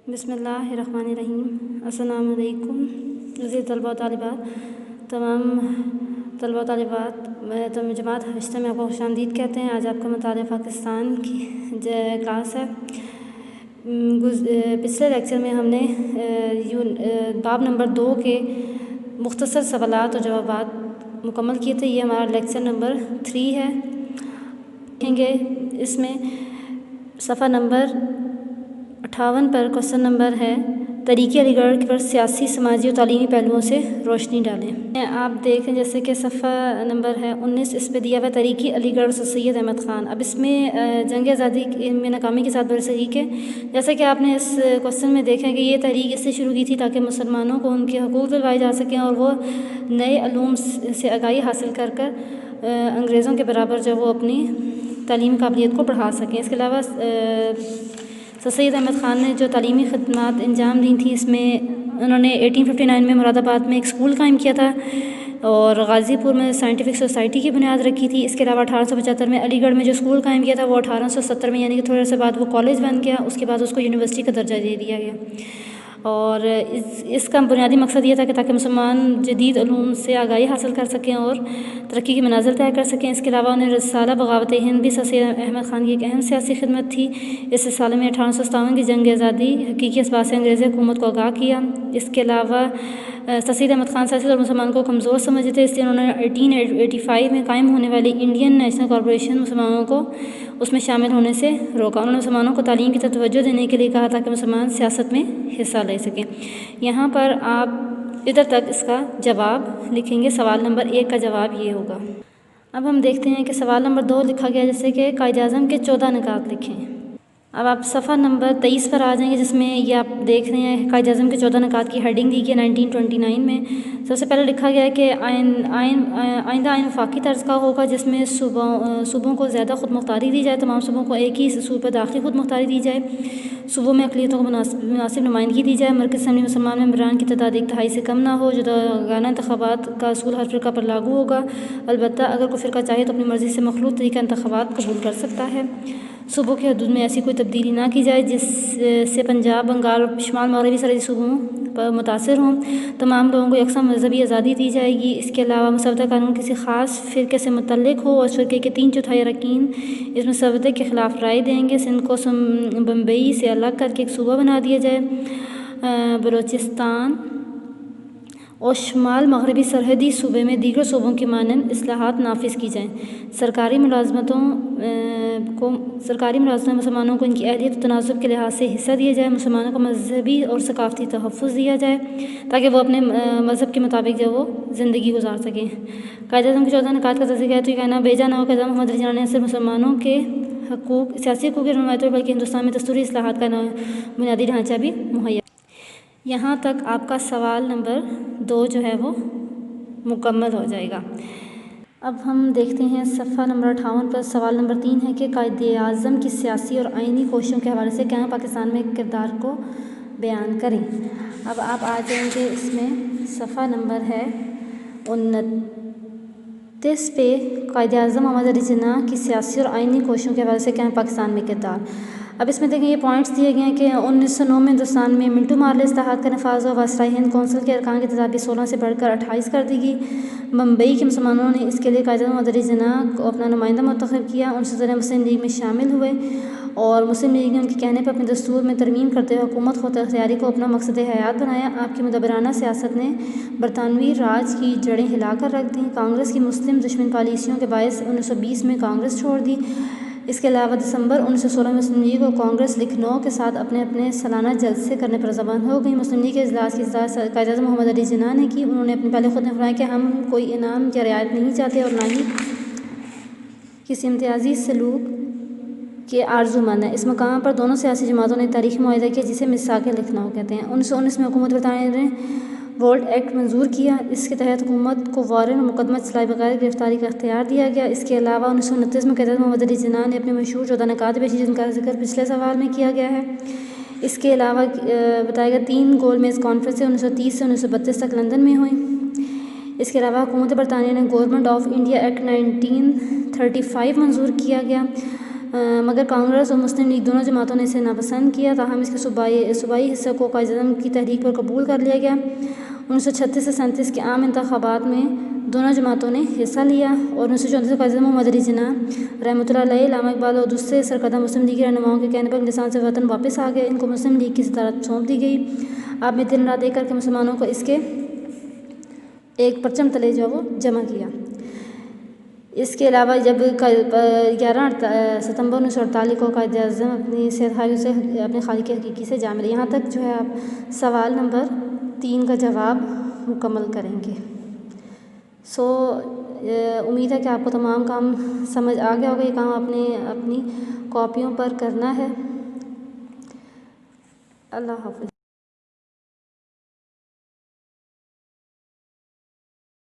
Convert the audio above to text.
बिस्मिल्लाहिर्रहमानिर्रहीम। अस्सलाम वालेकुम अज़ीज़ तलबा व तालिबात, तमाम तलबा व तालिबात जमात हफ्ता में आपको खुशामदीद कहते हैं। आज आपका मुतालिक़ पाकिस्तान की क्लास है। पिछले लेक्चर में हमने बाब नंबर 2 के मुख्तसर सवालात और जवाबात मुकम्मल किए थे। ये हमारा लेक्चर नंबर 3 है। देखेंगे इसमें सफ़ा नंबर 58 पर क्वेश्चन नंबर है तरीक़े अलीगढ़ पर सियासी, समाजी और तालीमी पहलुओं से रोशनी डालें। आप देखें जैसे कि सफ़ा नंबर है 19, इस पे दिया हुआ तरीक़े अलीगढ़ सर सैयद अहमद ख़ान। अब इसमें जंग आज़ादी में नाकामी के साथ बड़े तरीक़े, जैसे कि आपने इस क्वेश्चन में देखा कि ये तहरीक इससे शुरू की थी ताकि मुसलमानों को उनके हकूक़ दिलवाए जा सकें और वो नए अलूम से आगाही हासिल कर कर अंग्रेज़ों के बराबर जो वो अपनी तालीमी काबिलियत को बढ़ा सकें। इसके अलावा सर सैयद अहमद ख़ान ने जो तालीमी खदमात अंजाम दी थी, इसमें उन्होंने 1859 में मुरादाबाद में एक स्कूल कायम किया था और गाज़ीपुर में साइंटिफिक सोसाइटी की बुनियाद रखी थी। इसके अलावा 1875 में अलीगढ़ में जो स्कूल कायम किया था वो 1870 में, यानी कि थोड़े से बाद वो कॉलेज बन गया। उसके बाद उसको यूनिवर्सिटी का दर्जा दे दिया गया और इसका बुनियादी मकसद ये था कि ताकि मुसलमान जदीद उलूम से आगाही हासिल कर सकें और तरक्की की मनाज़िल तय कर सकें। इसके अलावा उन्हें रिसाला बगावत हिंद भी सर सैयद अहमद ख़ान की एक अहम सियासी खिदमत थी। इस रिसाले में 1857 की जंग आज़ादी हकीकी असबाब से अंग्रेज़ी हुकूमत को आगाह किया। इसके अलावा सर सैयद अहमद ख़ान सियासी और मुसलमानों को कमज़ोर समझते थे, इसलिए उन्होंने 1885 में कायम होने वाली इंडियन नेशनल कॉर्पोरेशन मुसलमानों को उसमें शामिल होने से रोका। उन्होंने मुसलमानों को तालीम की तरफ तवज्जो देने के लिए कहा ताकि मुसलमान सियासत में हिस्सा ले सकें। यहाँ पर आप इधर तक इसका जवाब लिखेंगे। सवाल नंबर 1 का जवाब ये होगा। अब हम देखते हैं कि सवाल नंबर 2 लिखा गया जैसे कि कायद-ए-आज़म के 14 निकात लिखें। अब आप सफ़ा नंबर 23 पर आ जाएंगे, जिसमें ये आप देख रहे हैं कायद-ए-आज़म के 14 निकात की हेडिंग दी गई है 1929 में। सबसे पहले लिखा गया है कि आइंदा आइन वफाकी तर्ज का होगा, जिसमें सूबों को ज़्यादा खुद मुख्तारी दी जाए, तमाम सूबों को एक ही सूबे दाखिली खुद मुख्तारी दी जाए, सूबों में अक़लियतों को मुनासिब नुमाइंदगी दी जाए, मरकज़ी असम्बली मुसलमान मेंबरान की तादाद 1/3 से कम ना हो, जुदागाना इंतख़ाबात का असूल हर फ़िरका पर लागू होगा। अलबत्ता अगर कोई फ़िरका चाहे तो अपनी मर्ज़ी से मखलूत तरीक़ा इंतख़ाबात कबूल कर सकता है। सूबों के हदूद में ऐसी कोई तब्दीली ना की जाए जिससे पंजाब, बंगाल और शुमाल मगरबी सरहदी सूबों पर मुतासिर हों। तमाम लोगों को यकसा मज़हबी आज़ादी दी जाएगी। इसके अलावा मुसवदा कानून किसी ख़ास फ़िरके से मुतल्लिक़ हो और उस फ़िरके के 3/4 अरकान इस मुसवदे के ख़िलाफ़ राय देंगे। सिंध को बम्बई से अलग करके एक सूबा बना दिया जाए। बलूचिस्तान और शुमाल मगरबी सरहदी सूबे में दीगर सूबों की मानंद इस्लाहात नाफिज की जाएँ। सरकारी मुलाजमतों मुसलमानों को इनकी अहलियत और तनासुब के लिहाज से हिस्सा दिया जाए। मुसलमानों को मजहबी और सकाफ़ती तहफ़्फ़ुज़ दिया जाए ताकि वो अपने मज़हब के मुताबिक जो वो ज़िंदगी गुजार सकें। कायद-ए-आज़म के 14 निकात का तज़किरा है तो ये कहना बेजा ना हो कि मोहम्मद अली जिन्ना ने सिर्फ मुसलमानों के हकूक़, सियासी हकूक़ की रवायतों बल्कि हिंदुस्तान में दस्तूरी इस्लाहात का बुनियादी ढांचा भी मुहैया। यहाँ तक आपका सवाल नंबर 2 जो है वो मुकम्मल हो जाएगा। अब हम देखते हैं सफ़ा नंबर 58 पर सवाल नंबर 3 है कि कायद-ए-आज़म की सियासी और आइनी कोशिशों के हवाले से क़याम पाकिस्तान में किरदार को बयान करें। अब आप आ जाएंगे, इसमें सफ़ा नंबर है 29 पे कायद-ए-आज़म मोहम्मद अली जिन्ना की सियासी और आइनी कोशिशों के हवाले से क़याम पाकिस्तान में किरदार। अब इसमें देखें ये पॉइंट्स दिए गए हैं कि 1909 में हिंदुस्तान में मिंटू मार्ले इस्लाहात का नफाज और वायसराय हिंद कौंसिल के अरकान की तादाद 16 से बढ़कर 28 कर दी गई। मुंबई के मुसलमानों ने इसके लिए कायद-ए-आज़म मोहम्मद अली जिन्ना को अपना नुमाइंदा मुंतखब किया। उनसे ज़रिए मुस्लिम लीग में शामिल हुए और मुस्लिम लीग ने उनके कहने पर अपने दस्तूर में तरमीम करते हुए हुकूमत ख़ुद इख्तियारी को अपना मकसद हयात बनाया। आपकी मुदब्बराना सियासत ने बरतानवी राज की जड़ें हिला कर रख दी। कांग्रेस की मुस्लिम दुश्मन पॉलिसियों के बायस 1920 में कांग्रेस छोड़ दी। इसके अलावा दिसंबर 1916 में मुस्लिम लीग और कांग्रेस लखनऊ के साथ अपने अपने सालाना जलसे करने पर ज़बान हो गई। मुस्लिम लीग के इजलास की कायद-ए-आज़म मोहम्मद अली जिन्ना ने की। उन्होंने अपने पहले खुद ने फरमाया कि हम कोई इनाम या रियायत नहीं चाहते और ना ही किसी इम्तियाजी सलूक के आरज़ूमंद है। इस मकाम पर दोनों सियासी जमातों ने तारीख़ी मुआहदा किया जिसे मिसाक़ लखनऊ कहते हैं। 1919 में हुकूमत बरतानिया ने वोल्ट एक्ट मंजूर किया। इसके तहत हुकूमत को वारंट और मुकदमा चलाए बगैर गिरफ्तारी का इख्तियार दिया गया। इसके अलावा 1929 में कायद-ए-आज़म मोहम्मद अली जिन्ना ने अपने मशहूर 14 निकात पेशी जिनका जिक्र पिछले सवाल में किया गया है। इसके अलावा बताया गया 3 गोलमेज़ कॉन्फ्रेंस 1930 से 1932 तक लंदन में हुई। इसके अलावा हुकूमत बरतानिया ने गवर्नमेंट ऑफ इंडिया एक्ट 1935 मंजूर किया गया। मगर कांग्रेस और मुस्लिम लीग दोनों जमातों ने इसे नापसंद किया, ताहम इसके सूबाई हिस्से को कायद-ए-आज़म की तहरीक पर कबूल कर लिया गया। 1936 से 37 के आम इंतखाबात में दोनों जमातों ने हिस्सा लिया और 1934 में कायद-ए-आज़म मोहम्मद अली जिन्ना रहमतुल्लाह अलैह, अल्लामा इकबाल और दूसरे सरकर्दा मुस्लिम लीगी रहनुमाओं के कहने पर इंग्लिस्तान से वतन वापस आ गए। इनको मुस्लिम लीग की सदारत सौंप दी गई। आप में दिन रात एक करके मुसलमानों को इसके एक परचम तले जो वो जमा किया। इसके अलावा जब 11 सितंबर 1948 को कायद-ए-आज़म अपनी सेहतयाबी से अपने खालिक हकीकी से जा मिले। यहाँ तक जो है आप सवाल नंबर 3 का जवाब मुकम्मल करेंगे। उम्मीद है कि आपको तमाम काम समझ आ गया होगा। ये काम आपने अपनी कॉपियों पर करना है। अल्लाह हाफ़िज़।